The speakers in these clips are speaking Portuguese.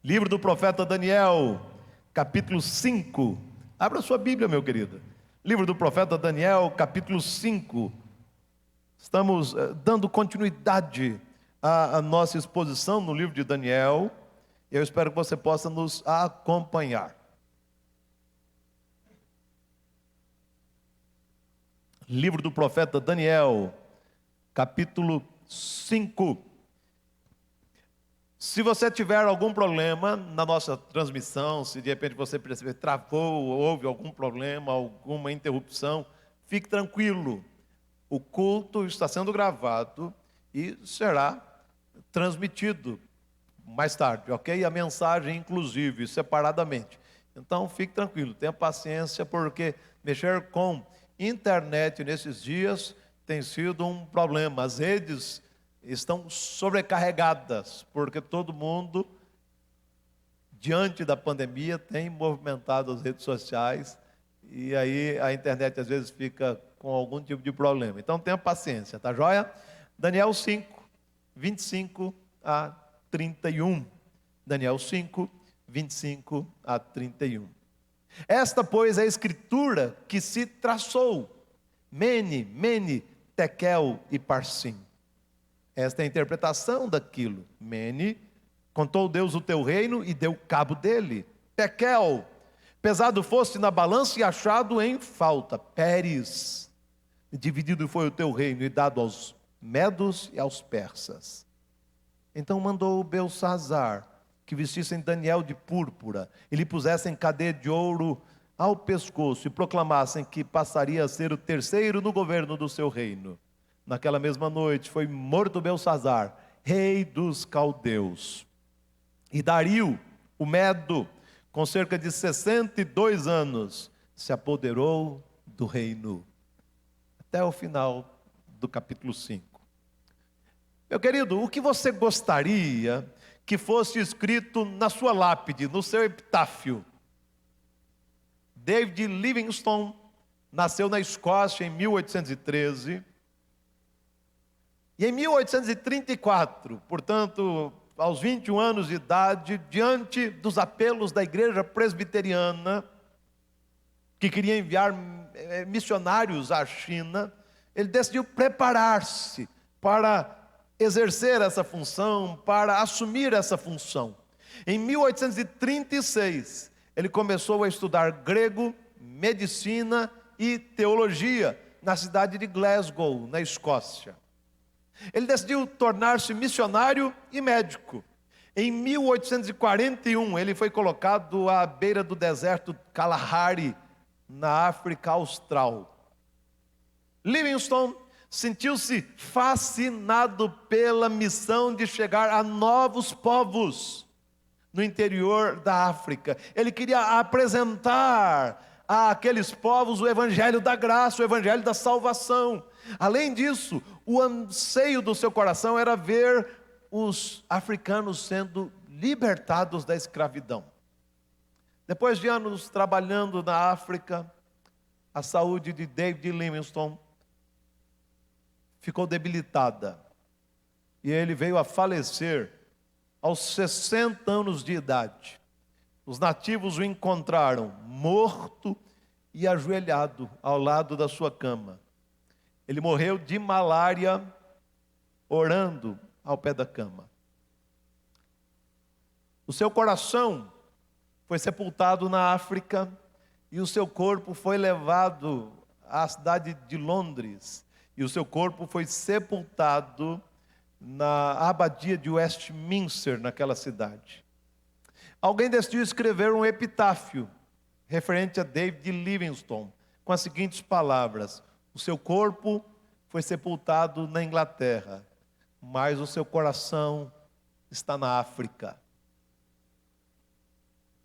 Livro do profeta Daniel, capítulo 5. Abra sua Bíblia, meu querido. Livro do profeta Daniel, capítulo 5. Estamos dando continuidade à nossa exposição no livro de Daniel. Eu espero que você possa nos acompanhar. Livro do profeta Daniel, capítulo 5. Se você tiver algum problema na nossa transmissão, se de repente você perceber travou, houve algum problema, alguma interrupção, fique tranquilo. O culto está sendo gravado e será transmitido mais tarde, ok? A mensagem, inclusive, separadamente. Então, fique tranquilo, tenha paciência, porque mexer com internet nesses dias tem sido um problema. As redes estão sobrecarregadas, porque todo mundo, diante da pandemia, tem movimentado as redes sociais, e aí a internet às vezes fica com algum tipo de problema. Então tenha paciência, tá joia? Daniel 5, 25 a 31. Daniel 5, 25 a 31. Esta, pois, é a escritura que se traçou: Mene, Mene, Tekel e Parsim. Esta é a interpretação daquilo. Mene, contou Deus o teu reino e deu cabo dele. Tekel, pesado foste na balança e achado em falta. Péres, dividido foi o teu reino e dado aos medos e aos persas. Então mandou Belsazzar que vestissem Daniel de púrpura e lhe pusessem cadeia de ouro ao pescoço e proclamassem que passaria a ser o terceiro no governo do seu reino. Naquela mesma noite foi morto Belsazzar, rei dos caldeus. E Dario, o Medo, com cerca de 62 anos, se apoderou do reino. Até o final do capítulo 5. Meu querido, o que você gostaria que fosse escrito na sua lápide, no seu epitáfio? David Livingstone nasceu na Escócia em 1813. E em 1834, portanto, aos 21 anos de idade, diante dos apelos da igreja presbiteriana, que queria enviar missionários à China, ele decidiu preparar-se para exercer essa função, para assumir essa função. Em 1836, ele começou a estudar grego, medicina e teologia na cidade de Glasgow, na Escócia. Ele decidiu tornar-se missionário e médico. Em 1841, ele foi colocado à beira do deserto Kalahari, na África Austral. Livingstone sentiu-se fascinado pela missão de chegar a novos povos no interior da África. Ele queria apresentar àqueles povos o evangelho da graça, o evangelho da salvação. Além disso, o anseio do seu coração era ver os africanos sendo libertados da escravidão. Depois de anos trabalhando na África, a saúde de David Livingstone ficou debilitada. E ele veio a falecer aos 60 anos de idade. Os nativos o encontraram morto e ajoelhado ao lado da sua cama. Ele morreu de malária, orando ao pé da cama. O seu coração foi sepultado na África e o seu corpo foi levado à cidade de Londres. E o seu corpo foi sepultado na abadia de Westminster, naquela cidade. Alguém decidiu escrever um epitáfio referente a David Livingstone, com as seguintes palavras: o seu corpo foi sepultado na Inglaterra, mas o seu coração está na África.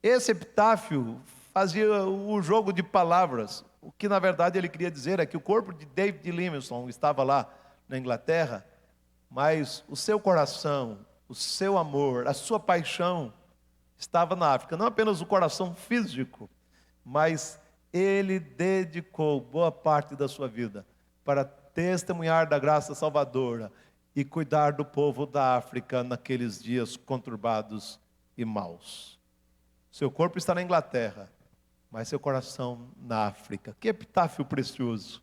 Esse epitáfio fazia o jogo de palavras. O que na verdade ele queria dizer é que o corpo de David Livingstone estava lá na Inglaterra, mas o seu coração, o seu amor, a sua paixão estava na África. Não apenas o coração físico, mas ele dedicou boa parte da sua vida para testemunhar da graça salvadora e cuidar do povo da África naqueles dias conturbados e maus. Seu corpo está na Inglaterra, mas seu coração na África. Que epitáfio precioso.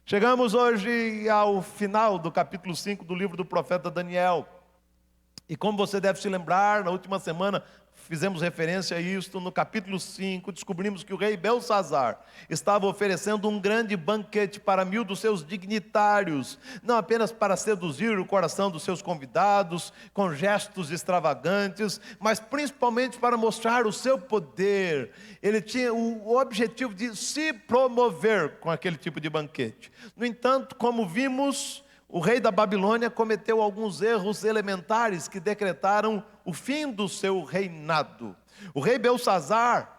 Chegamos hoje ao final do capítulo 5 do livro do profeta Daniel. E como você deve se lembrar, na última semana fizemos referência a isto. No capítulo 5, descobrimos que o rei Belsazar estava oferecendo um grande banquete para 1000 dos seus dignitários, não apenas para seduzir o coração dos seus convidados, com gestos extravagantes, mas principalmente para mostrar o seu poder. Ele tinha o objetivo de se promover com aquele tipo de banquete. No entanto, como vimos, o rei da Babilônia cometeu alguns erros elementares que decretaram o fim do seu reinado. O rei Belsazar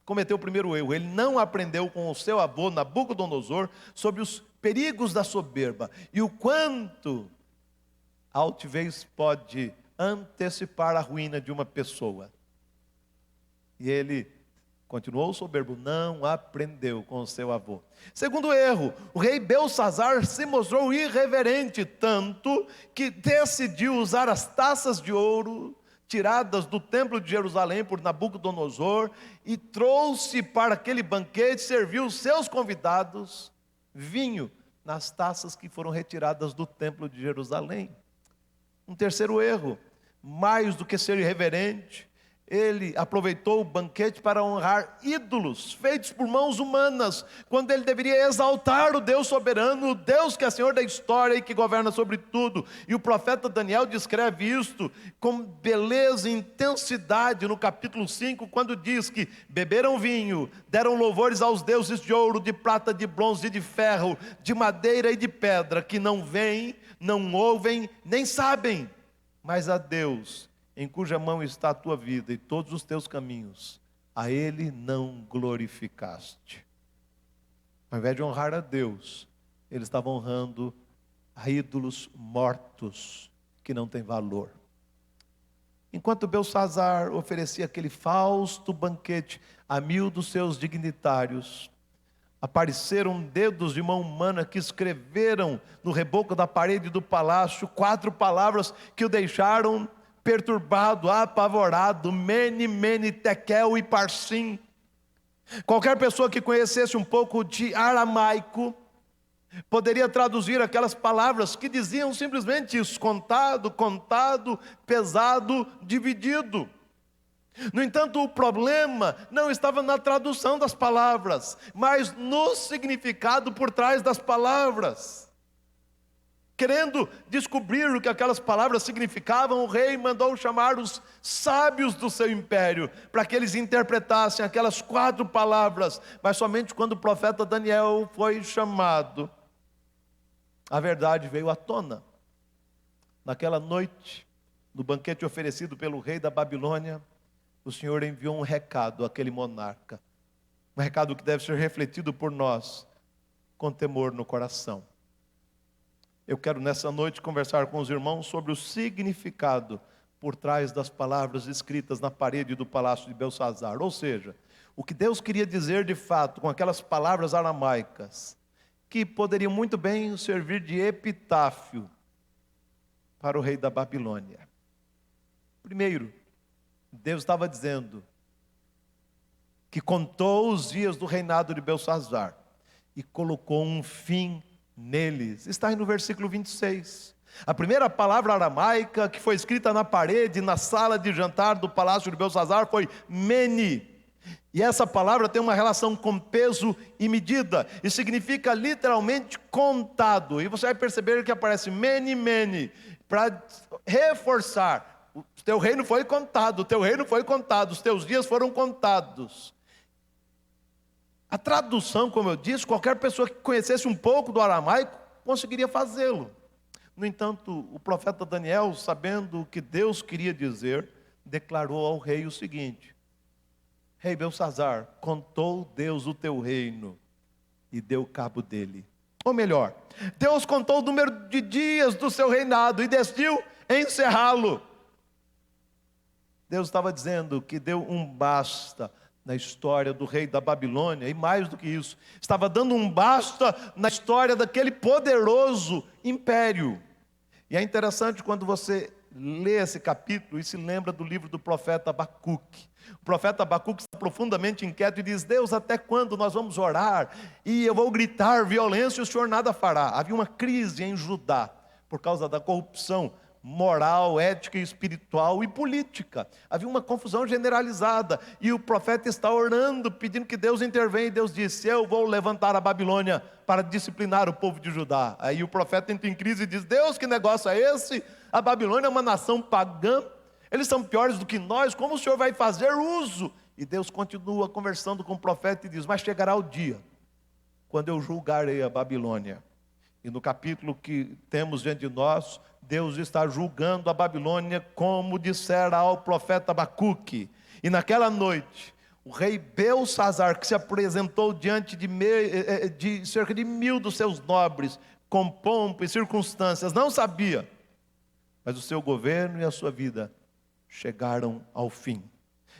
cometeu o primeiro erro. Ele não aprendeu com o seu avô Nabucodonosor sobre os perigos da soberba e o quanto a altivez pode antecipar a ruína de uma pessoa. E ele continuou soberbo, não aprendeu com o seu avô. Segundo erro, o rei Belsazar se mostrou irreverente, tanto que decidiu usar as taças de ouro tiradas do templo de Jerusalém por Nabucodonosor e trouxe para aquele banquete, serviu os seus convidados vinho nas taças que foram retiradas do templo de Jerusalém. Um terceiro erro, mais do que ser irreverente, ele aproveitou o banquete para honrar ídolos feitos por mãos humanas, quando ele deveria exaltar o Deus soberano, o Deus que é Senhor da história e que governa sobre tudo. E o profeta Daniel descreve isto com beleza e intensidade no capítulo 5, quando diz que beberam vinho, deram louvores aos deuses de ouro, de prata, de bronze, de ferro, de madeira e de pedra, que não veem, não ouvem, nem sabem, mas a Deus, em cuja mão está a tua vida e todos os teus caminhos, a Ele não glorificaste. Ao invés de honrar a Deus, eles estavam honrando a ídolos mortos, que não têm valor. Enquanto Belsazar oferecia aquele fausto banquete a 1000 dos seus dignitários, apareceram dedos de mão humana que escreveram no reboco da parede do palácio 4 palavras que o deixaram perturbado, apavorado: Mene, Mene, Tekel e Parsim. Qualquer pessoa que conhecesse um pouco de aramaico poderia traduzir aquelas palavras que diziam simplesmente isso: contado, contado, pesado, dividido. No entanto, o problema não estava na tradução das palavras, mas no significado por trás das palavras. Querendo descobrir o que aquelas palavras significavam, o rei mandou chamar os sábios do seu império, para que eles interpretassem aquelas 4 palavras. Mas somente quando o profeta Daniel foi chamado, a verdade veio à tona. Naquela noite, no banquete oferecido pelo rei da Babilônia, o Senhor enviou um recado àquele monarca. Um recado que deve ser refletido por nós com temor no coração. Eu quero nessa noite conversar com os irmãos sobre o significado por trás das palavras escritas na parede do palácio de Belsazar. Ou seja, o que Deus queria dizer de fato com aquelas palavras aramaicas, que poderiam muito bem servir de epitáfio para o rei da Babilônia. Primeiro, Deus estava dizendo que contou os dias do reinado de Belsazar e colocou um fim neles. Está aí no versículo 26. A primeira palavra aramaica que foi escrita na parede, na sala de jantar do palácio de Belsazar, foi Mene. E essa palavra tem uma relação com peso e medida, e significa literalmente contado. E você vai perceber que aparece Mene, Mene, para reforçar: o teu reino foi contado, o teu reino foi contado, os teus dias foram contados. A tradução, como eu disse, qualquer pessoa que conhecesse um pouco do aramaico conseguiria fazê-lo. No entanto, o profeta Daniel, sabendo o que Deus queria dizer, declarou ao rei o seguinte: Rei Belsazar, contou Deus o teu reino e deu cabo dele. Ou melhor, Deus contou o número de dias do seu reinado e decidiu encerrá-lo. Deus estava dizendo que deu um basta na história do rei da Babilônia, e mais do que isso, estava dando um basta na história daquele poderoso império. E é interessante quando você lê esse capítulo e se lembra do livro do profeta Abacuque. O profeta Abacuque está profundamente inquieto e diz: Deus, até quando nós vamos orar? E eu vou gritar violência e o Senhor nada fará. Havia uma crise em Judá por causa da corrupção moral, ética, espiritual e política. Havia uma confusão generalizada e o profeta está orando, pedindo que Deus intervenha, e Deus disse: eu vou levantar a Babilônia para disciplinar o povo de Judá. Aí o profeta entra em crise e diz: Deus, que negócio é esse? A Babilônia é uma nação pagã, eles são piores do que nós, como o Senhor vai fazer uso? E Deus continua conversando com o profeta e diz: mas chegará o dia quando eu julgarei a Babilônia. E no capítulo que temos diante de nós, Deus está julgando a Babilônia, como dissera ao profeta Abacuque. E naquela noite, o rei Belsazzar, que se apresentou diante de cerca de 1000 dos seus nobres, com pompa e circunstâncias, não sabia, mas o seu governo e a sua vida chegaram ao fim.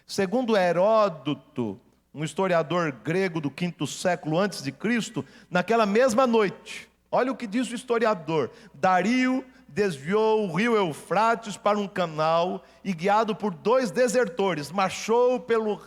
Segundo Heródoto, um historiador grego do 5º século antes de Cristo, naquela mesma noite, olha o que diz o historiador: Dario desviou o rio Eufrates para um canal e, guiado por 2 desertores, marchou pelo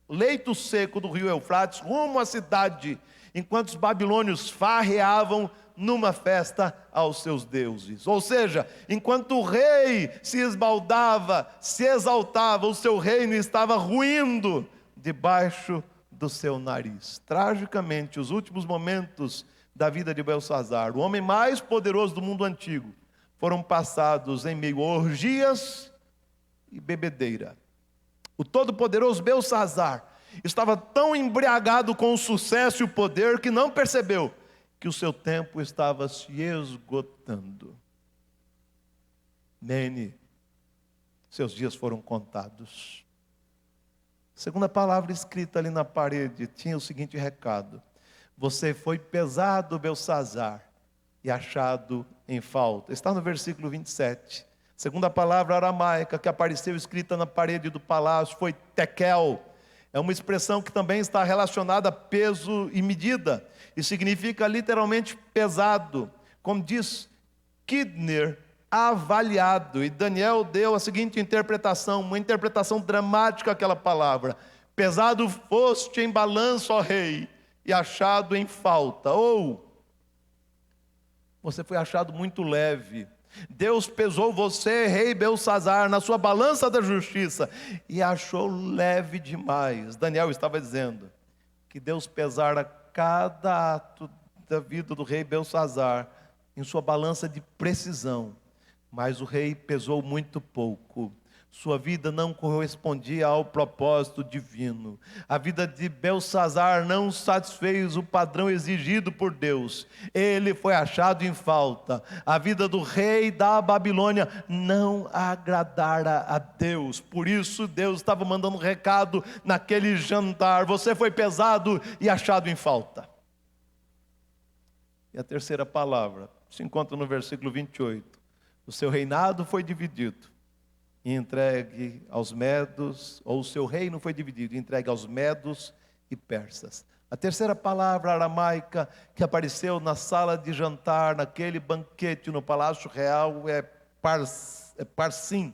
leito seco do rio Eufrates rumo à cidade, enquanto os babilônios farreavam numa festa aos seus deuses. Ou seja, enquanto o rei se esbaldava, se exaltava, o seu reino estava ruindo debaixo do seu nariz. Tragicamente, os últimos momentos da vida de Belsazzar, o homem mais poderoso do mundo antigo, foram passados em meio a orgias e bebedeira. O todo-poderoso Belsazzar estava tão embriagado com o sucesso e o poder que não percebeu que o seu tempo estava se esgotando. Nene, seus dias foram contados. A segunda palavra escrita ali na parede tinha o seguinte recado: você foi pesado, Belsazzar, e achado em falta. Está no versículo 27. Segunda palavra aramaica que apareceu escrita na parede do palácio foi tekel. É uma expressão que também está relacionada a peso e medida, e significa literalmente pesado. Como diz Kidner, avaliado. E Daniel deu a seguinte interpretação, uma interpretação dramática àquela palavra: pesado foste em balanço, ó rei, e achado em falta. Ou você foi achado muito leve. Deus pesou você, rei Belsazzar, na sua balança da justiça e achou leve demais. Daniel estava dizendo que Deus pesara cada ato da vida do rei Belsazzar em sua balança de precisão, mas o rei pesou muito pouco. Sua vida não correspondia ao propósito divino. A vida de Belsazzar não satisfez o padrão exigido por Deus. Ele foi achado em falta. A vida do rei da Babilônia não agradara a Deus. Por isso Deus estava mandando um recado naquele jantar: você foi pesado e achado em falta. E a terceira palavra se encontra no versículo 28. O seu reinado foi dividido e entregue aos medos, ou o seu reino foi dividido e entregue aos medos e persas. A terceira palavra aramaica que apareceu na sala de jantar, naquele banquete no Palácio Real, é parsim,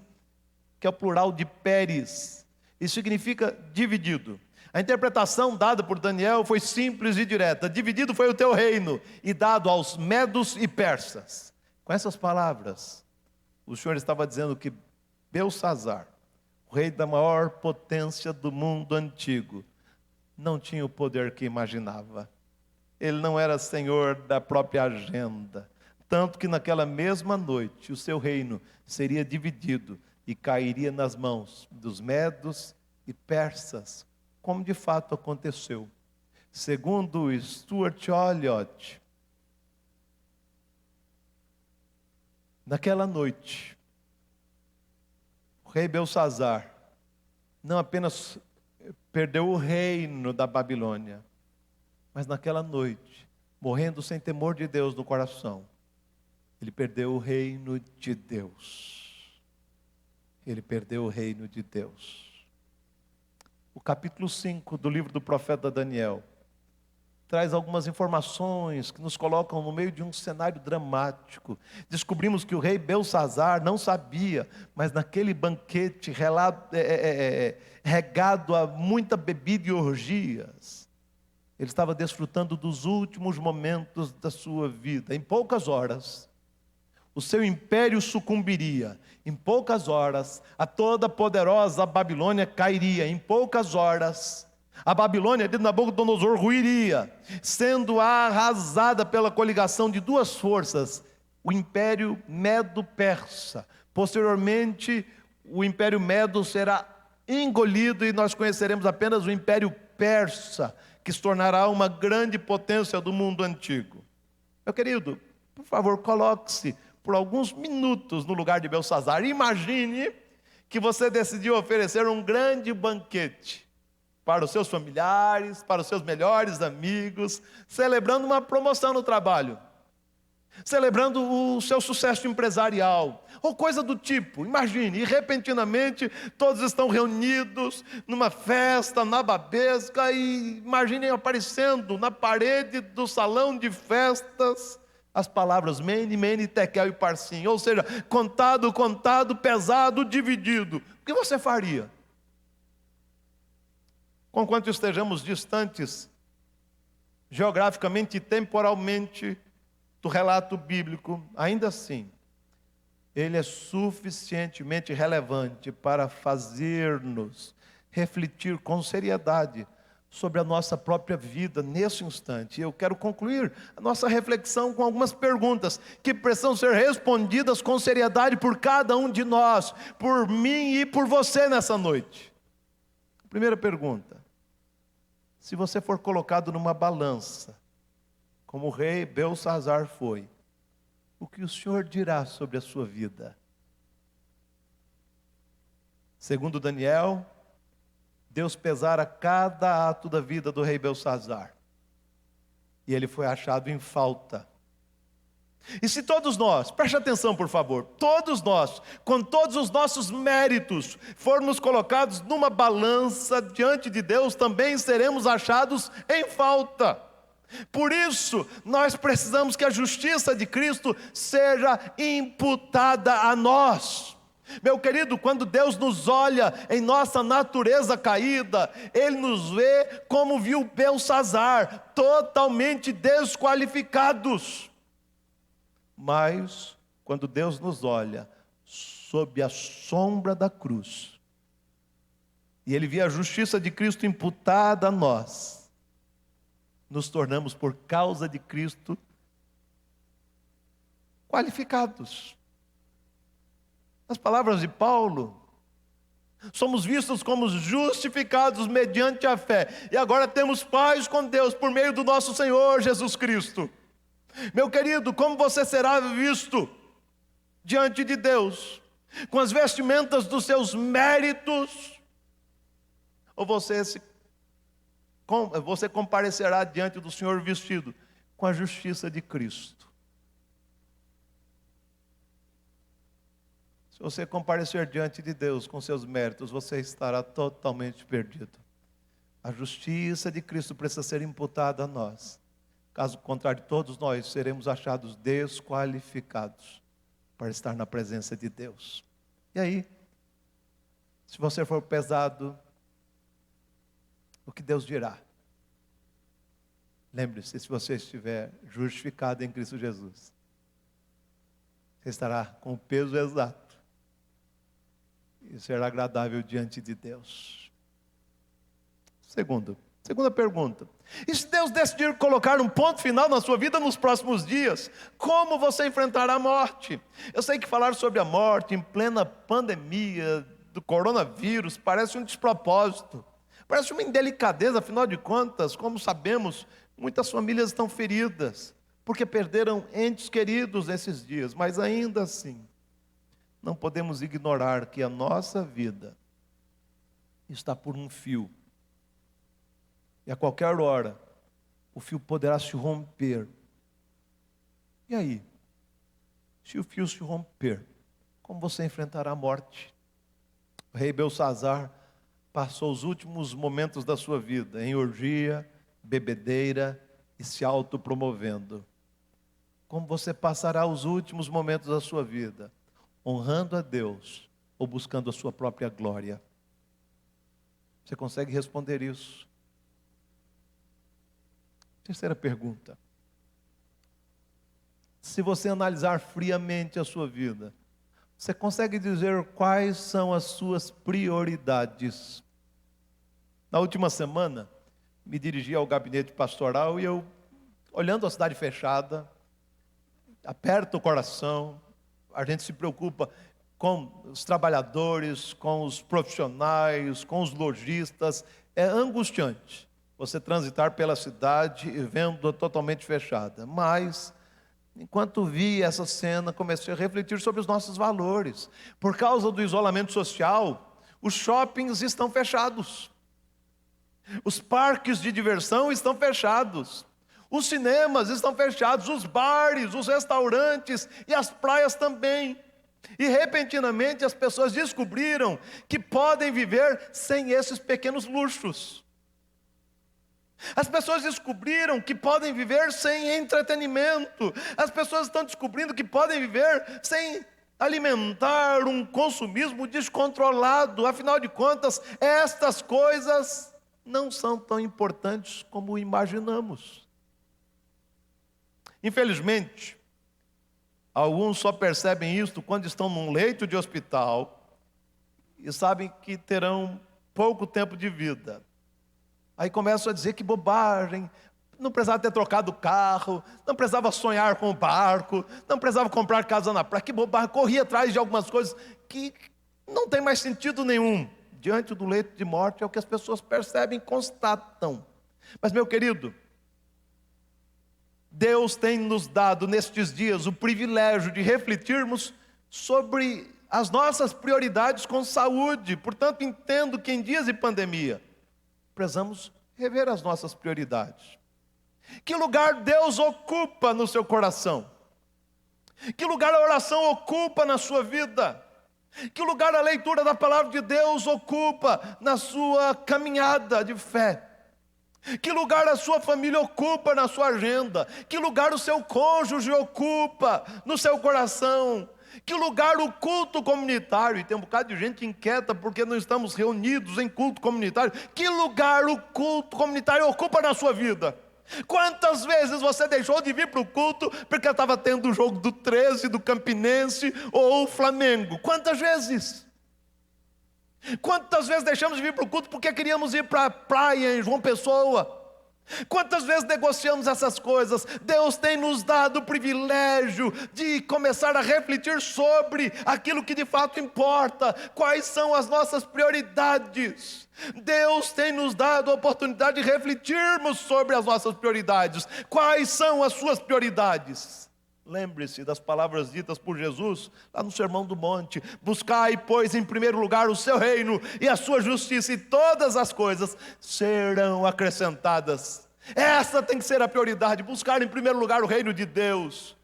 que é o plural de peres, e significa dividido. A interpretação dada por Daniel foi simples e direta: dividido foi o teu reino e dado aos medos e persas. Com essas palavras, o Senhor estava dizendo que Belsazzar, o rei da maior potência do mundo antigo, não tinha o poder que imaginava. Ele não era senhor da própria agenda. Tanto que naquela mesma noite o seu reino seria dividido e cairia nas mãos dos medos e persas, como de fato aconteceu. Segundo Stuart Olliott, naquela noite, o rei Belsazzar não apenas perdeu o reino da Babilônia, mas naquela noite, morrendo sem temor de Deus no coração, ele perdeu o reino de Deus. Ele perdeu o reino de Deus. O capítulo 5 do livro do profeta Daniel traz algumas informações que nos colocam no meio de um cenário dramático. Descobrimos que o rei Belsazar não sabia, mas naquele banquete regado a muita bebida e orgias, ele estava desfrutando dos últimos momentos da sua vida. Em poucas horas, o seu império sucumbiria. Em poucas horas, a toda poderosa Babilônia cairia. Em poucas horas, a Babilônia de Nabucodonosor ruiria, sendo arrasada pela coligação de duas forças, o Império Medo-Persa. Posteriormente, o Império Medo será engolido e nós conheceremos apenas o Império Persa, que se tornará uma grande potência do mundo antigo. Meu querido, por favor, coloque-se por alguns minutos no lugar de Belsazar. Imagine que você decidiu oferecer um grande banquete para os seus familiares, para os seus melhores amigos, celebrando uma promoção no trabalho, celebrando o seu sucesso empresarial, ou coisa do tipo. Imagine, e repentinamente todos estão reunidos numa festa nababesca, e imaginem aparecendo na parede do salão de festas as palavras Mene, Mene, Tekel e Parsim, ou seja, contado, contado, pesado, dividido. O que você faria? Conquanto estejamos distantes, geograficamente e temporalmente, do relato bíblico, ainda assim, ele é suficientemente relevante para fazer-nos refletir com seriedade sobre a nossa própria vida nesse instante. Eu quero concluir a nossa reflexão com algumas perguntas que precisam ser respondidas com seriedade por cada um de nós, por mim e por você nessa noite. Primeira pergunta: se você for colocado numa balança, como o rei Belsazar foi, o que o Senhor dirá sobre a sua vida? Segundo Daniel, Deus pesara cada ato da vida do rei Belsazar, e ele foi achado em falta. E se todos nós, preste atenção por favor, todos nós, com todos os nossos méritos, formos colocados numa balança diante de Deus, também seremos achados em falta. Por isso, nós precisamos que a justiça de Cristo seja imputada a nós. Meu querido, quando Deus nos olha em nossa natureza caída, Ele nos vê como viu Belsazar, totalmente desqualificados. Mas, quando Deus nos olha sob a sombra da cruz, e Ele vê a justiça de Cristo imputada a nós, nos tornamos, por causa de Cristo, qualificados. As palavras de Paulo, somos vistos como justificados mediante a fé, e agora temos paz com Deus por meio do nosso Senhor Jesus Cristo. Meu querido, como você será visto diante de Deus? Com as vestimentas dos seus méritos? Ou você comparecerá diante do Senhor vestido com a justiça de Cristo? Se você comparecer diante de Deus com seus méritos, você estará totalmente perdido. A justiça de Cristo precisa ser imputada a nós. Caso contrário, todos nós seremos achados desqualificados para estar na presença de Deus. E aí, se você for pesado, o que Deus dirá? Lembre-se, se você estiver justificado em Cristo Jesus, você estará com o peso exato e será agradável diante de Deus. Segunda pergunta: e se Deus decidir colocar um ponto final na sua vida nos próximos dias, como você enfrentará a morte? Eu sei que falar sobre a morte em plena pandemia do coronavírus parece um despropósito, parece uma indelicadeza. Afinal de contas, como sabemos, muitas famílias estão feridas, porque perderam entes queridos nesses dias. Mas ainda assim, não podemos ignorar que a nossa vida está por um fio. E a qualquer hora, o fio poderá se romper. E aí? Se o fio se romper, como você enfrentará a morte? O rei Belsazar passou os últimos momentos da sua vida em orgia, bebedeira e se autopromovendo. Como você passará os últimos momentos da sua vida? Honrando a Deus ou buscando a sua própria glória? Você consegue responder isso? Terceira pergunta. Se você analisar friamente a sua vida, você consegue dizer quais são as suas prioridades? Na última semana, me dirigi ao gabinete pastoral e eu, olhando a cidade fechada, aperta o coração, a gente se preocupa com os trabalhadores, com os profissionais, com os lojistas. É angustiante você transitar pela cidade e vendo-a totalmente fechada. Mas, enquanto vi essa cena, comecei a refletir sobre os nossos valores. Por causa do isolamento social, os shoppings estão fechados. Os parques de diversão estão fechados. Os cinemas estão fechados, os bares, os restaurantes e as praias também. E repentinamente as pessoas descobriram que podem viver sem esses pequenos luxos. As pessoas descobriram que podem viver sem entretenimento. As pessoas estão descobrindo que podem viver sem alimentar um consumismo descontrolado. Afinal de contas, estas coisas não são tão importantes como imaginamos. Infelizmente, alguns só percebem isso quando estão num leito de hospital e sabem que terão pouco tempo de vida. Aí começam a dizer que bobagem, não precisava ter trocado o carro, não precisava sonhar com o barco, não precisava comprar casa na praia, que bobagem, corria atrás de algumas coisas que não tem mais sentido nenhum. Diante do leito de morte é o que as pessoas percebem, constatam. Mas, meu querido, Deus tem nos dado nestes dias o privilégio de refletirmos sobre as nossas prioridades com saúde. Portanto, entendo que em dias de pandemia, precisamos rever as nossas prioridades. Que lugar Deus ocupa no seu coração? Que lugar a oração ocupa na sua vida? Que lugar a leitura da palavra de Deus ocupa na sua caminhada de fé? Que lugar a sua família ocupa na sua agenda? Que lugar o seu cônjuge ocupa no seu coração? Que lugar o culto comunitário? E tem um bocado de gente inquieta porque não estamos reunidos em culto comunitário. Que lugar o culto comunitário ocupa na sua vida? Quantas vezes você deixou de vir para o culto porque estava tendo o jogo do 13, do Campinense ou o Flamengo? Quantas vezes? Quantas vezes deixamos de vir para o culto porque queríamos ir para a praia em João Pessoa? Quantas vezes negociamos essas coisas? Deus tem nos dado o privilégio de começar a refletir sobre aquilo que de fato importa. Quais são as nossas prioridades? Deus tem nos dado a oportunidade de refletirmos sobre as nossas prioridades. Quais são as suas prioridades? Lembre-se das palavras ditas por Jesus lá no Sermão do Monte: buscai, pois, em primeiro lugar o seu reino e a sua justiça, e todas as coisas serão acrescentadas. Essa tem que ser a prioridade, buscar em primeiro lugar o reino de Deus.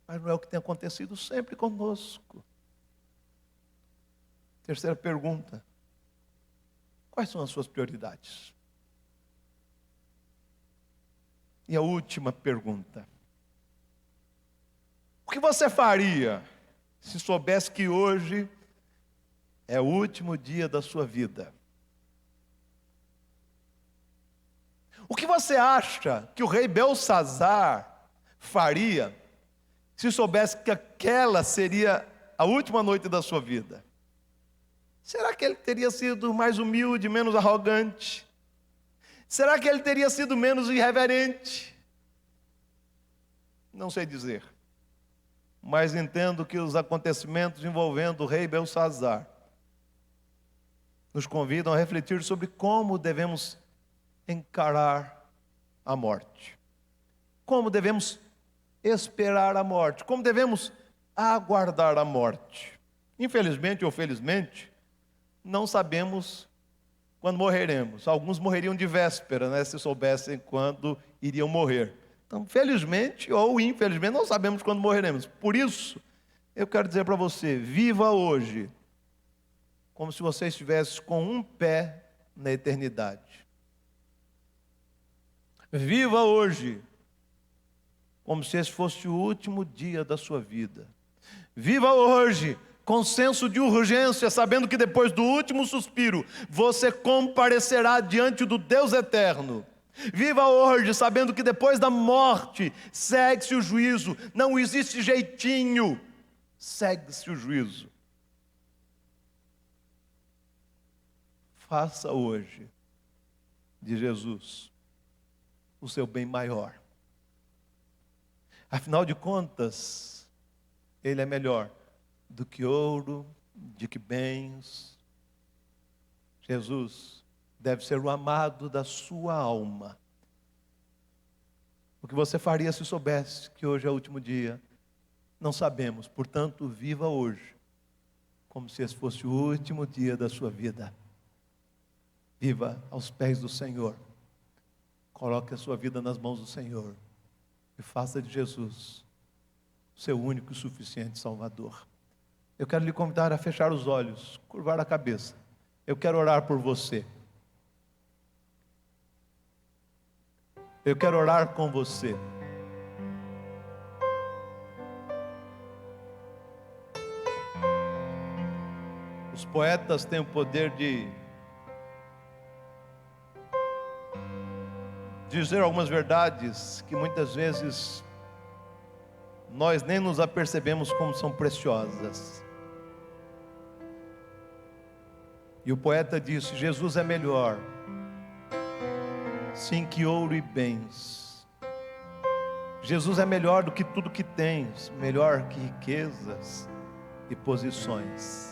Mas não é o que tem acontecido sempre conosco. Terceira pergunta: quais são as suas prioridades? E a última pergunta: o que você faria se soubesse que hoje é o último dia da sua vida? O que você acha que o rei Belsazar faria se soubesse que aquela seria a última noite da sua vida? Será que ele teria sido mais humilde, menos arrogante? Será que ele teria sido menos irreverente? Não sei dizer. Mas entendo que os acontecimentos envolvendo o rei Belsazar nos convidam a refletir sobre como devemos encarar a morte, como devemos esperar a morte, como devemos aguardar a morte. Infelizmente ou felizmente, não sabemos quando morreremos. Alguns morreriam de véspera, né, se soubessem quando iriam morrer. Então, felizmente ou infelizmente, não sabemos quando morreremos. Por isso, eu quero dizer para você: viva hoje como se você estivesse com um pé na eternidade. Viva hoje como se esse fosse o último dia da sua vida. Viva hoje com senso de urgência, sabendo que depois do último suspiro, você comparecerá diante do Deus eterno. Viva hoje sabendo que depois da morte, segue-se o juízo. Não existe jeitinho, segue-se o juízo. Faça hoje de Jesus o seu bem maior. Afinal de contas, Ele é melhor do que ouro, de que bens. Jesus deve ser o amado da sua alma. O que você faria se soubesse que hoje é o último dia? Não sabemos, portanto, viva hoje, como se esse fosse o último dia da sua vida. Viva aos pés do Senhor. Coloque a sua vida nas mãos do Senhor e faça de Jesus o seu único e suficiente Salvador. Eu quero lhe convidar a fechar os olhos, curvar a cabeça. Eu quero orar por você. Eu quero orar com você. Os poetas têm o poder de dizer algumas verdades que muitas vezes nós nem nos apercebemos como são preciosas. E o poeta disse: Jesus é melhor, sim, que ouro e bens. Jesus é melhor do que tudo que tens, melhor que riquezas e posições.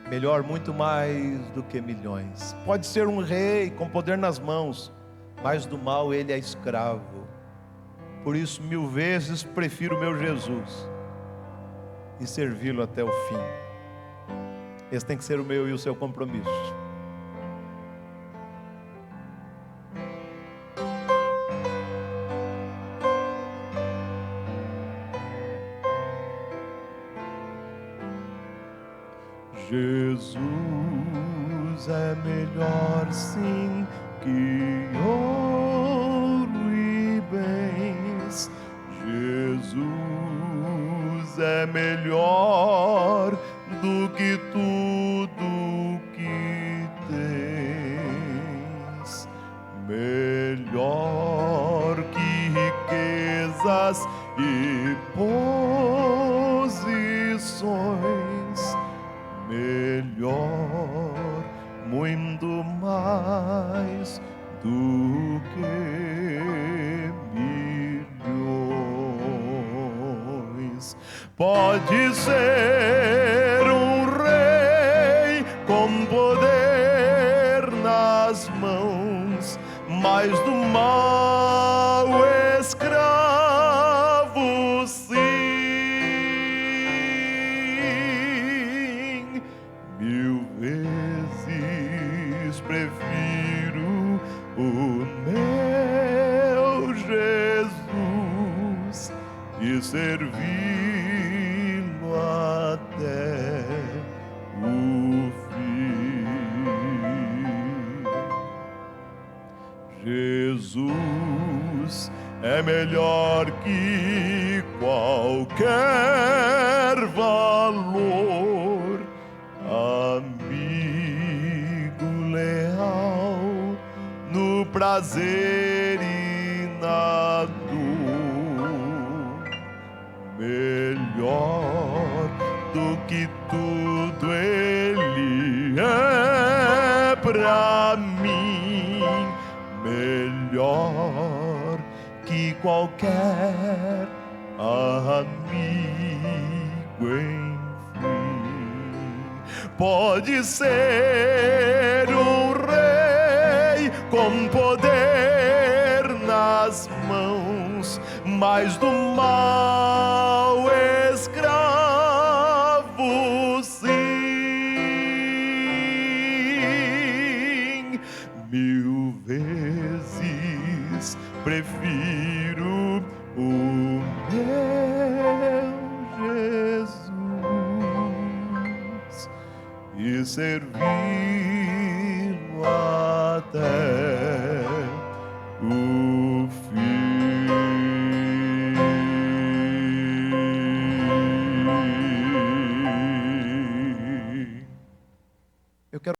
Melhor muito mais do que milhões. Pode ser um rei com poder nas mãos, mas do mal ele é escravo. Por isso 1000 vezes prefiro o meu Jesus e servi-lo até o fim. Esse tem que ser o meu e o seu compromisso. Jesus é melhor, sim, que ouro e bens. Jesus é melhor do que tudo que tens. Melhor que riquezas e posições. Melhor, muito mais do que milhões. Pode ser um rei com poder nas mãos, mas do mal escravo, sim. 1000 vezes prefiro o meu Jesus e servi-lo até o fim. Jesus é melhor que qualquer valor. Amigo leal no prazer e na dor. Melhor do que tudo ele é pra mim. Melhor que qualquer amigo, enfim. Pode ser um rei com poder nas mãos, mas do mal escravo, sim. 1000 vezes prefiro o meu Jesus e servi-lo até Eu quero